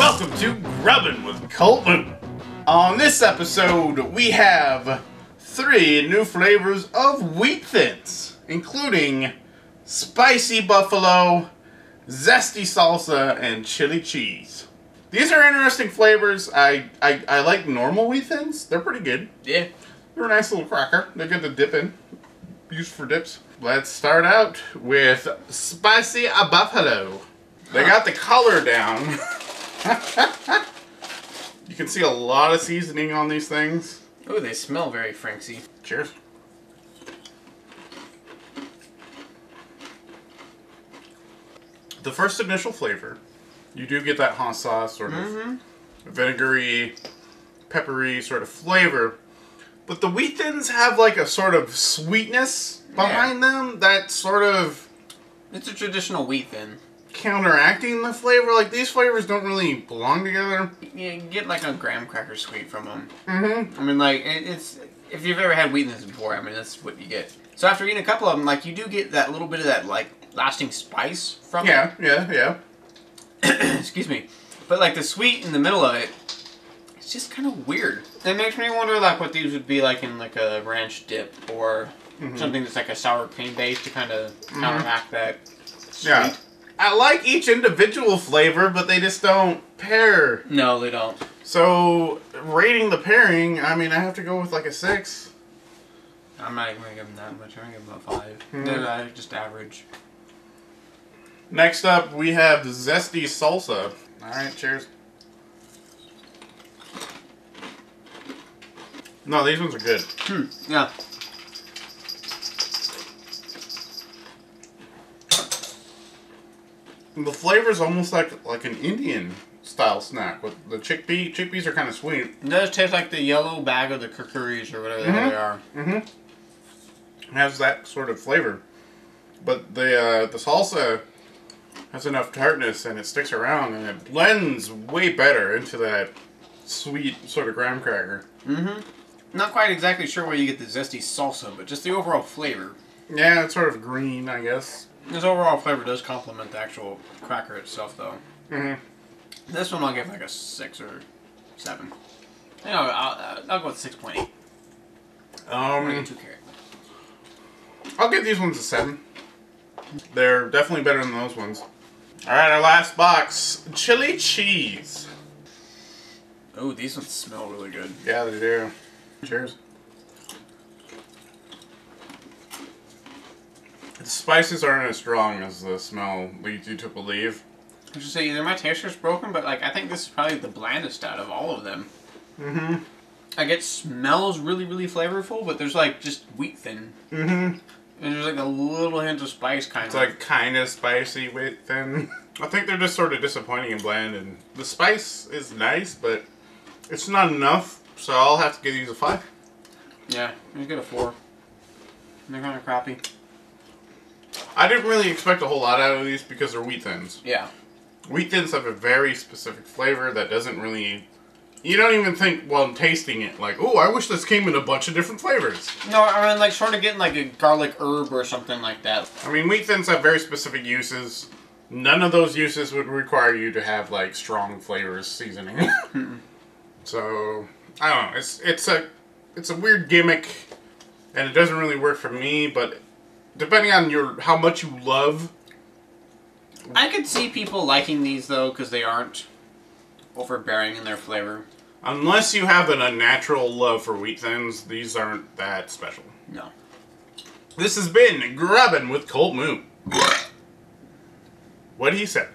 Welcome to Grubbin with CultMoo. On this episode, we have 3 new flavors of Wheat Thins, including Spicy Buffalo, Zesty Salsa, and Chili Cheese. These are interesting flavors. I like normal Wheat Thins. They're pretty good. Yeah. They're a nice little cracker. They're good to dip in. Used for dips. Let's start out with Spicy Buffalo. They got the color down. You can see a lot of seasoning on these things. Oh, they smell very Franksy. Cheers. The first initial flavor, you do get that hot sauce, sort of vinegary, peppery sort of flavor. But the Wheat Thins have like a sort of sweetness behind them that sort of... It's a traditional Wheat Thin. Counteracting the flavor. Like, these flavors don't really belong together. You get like a graham cracker sweet from them. Mm-hmm. I mean, like, it's... If you've ever had Wheat Thins before, I mean, that's what you get. So after eating a couple of them, like, you do get that little bit of that, like, lasting spice from it. Yeah. Excuse me. But, like, the sweet in the middle of it, it's just kind of weird. It makes me wonder, like, what these would be like in, like, a ranch dip or something that's, like, a sour cream base to kind of counteract that sweet. Yeah. I like each individual flavor, but they just don't pair. No, they don't. So, rating the pairing, I mean, I have to go with, like, a 6. I'm not even going to give them that much. I'm going to give them a 5. They're just average. Next up, we have the Zesty Salsa. Alright, cheers. No, these ones are good. Yeah. The flavor's almost like an Indian style snack with the chickpea. Chickpeas are kind of sweet. It does taste like the yellow bag of the curries or whatever the hell they are. It has that sort of flavor. But the salsa has enough tartness and it sticks around and it blends way better into that sweet sort of graham cracker. Not quite exactly sure where you get the zesty salsa, but just the overall flavor. Yeah, it's sort of green, I guess. This overall flavor does complement the actual cracker itself, though. This one I'll give like a 6 or 7. You know, I'll go with 6.8. Um, 2 carat. I'll give these ones a 7. They're definitely better than those ones. Alright, our last box. Chili Cheese. Oh, these ones smell really good. Yeah, they do. Cheers. The spices aren't as strong as the smell leads you to believe. I should say, either my taster's broken, but like I think this is probably the blandest out of all of them. Like, it smells really, really flavorful, but there's like just Wheat Thin. And there's like a little hint of spice, kind of. It's like kind of spicy Wheat Thin. I think they're just sort of disappointing and bland, and the spice is nice, but it's not enough, so I'll have to give these a 5. Yeah, let's get a 4. They're kind of crappy. I didn't really expect a whole lot out of these because they're Wheat Thins. Yeah. Wheat Thins have a very specific flavor that doesn't really... You don't even think, while tasting it, like, oh, I wish this came in a bunch of different flavors. No, I mean, like, sort of getting like a garlic herb or something like that. I mean, Wheat Thins have very specific uses. None of those uses would require you to have, like, strong flavors seasoning. So, I don't know. It's a weird gimmick, and it doesn't really work for me, but... Depending on how much you love. I could see people liking these, though, because they aren't overbearing in their flavor. Unless you have an unnatural love for Wheat Thins, these aren't that special. No. This has been Grubbin with CultMoo. What he said.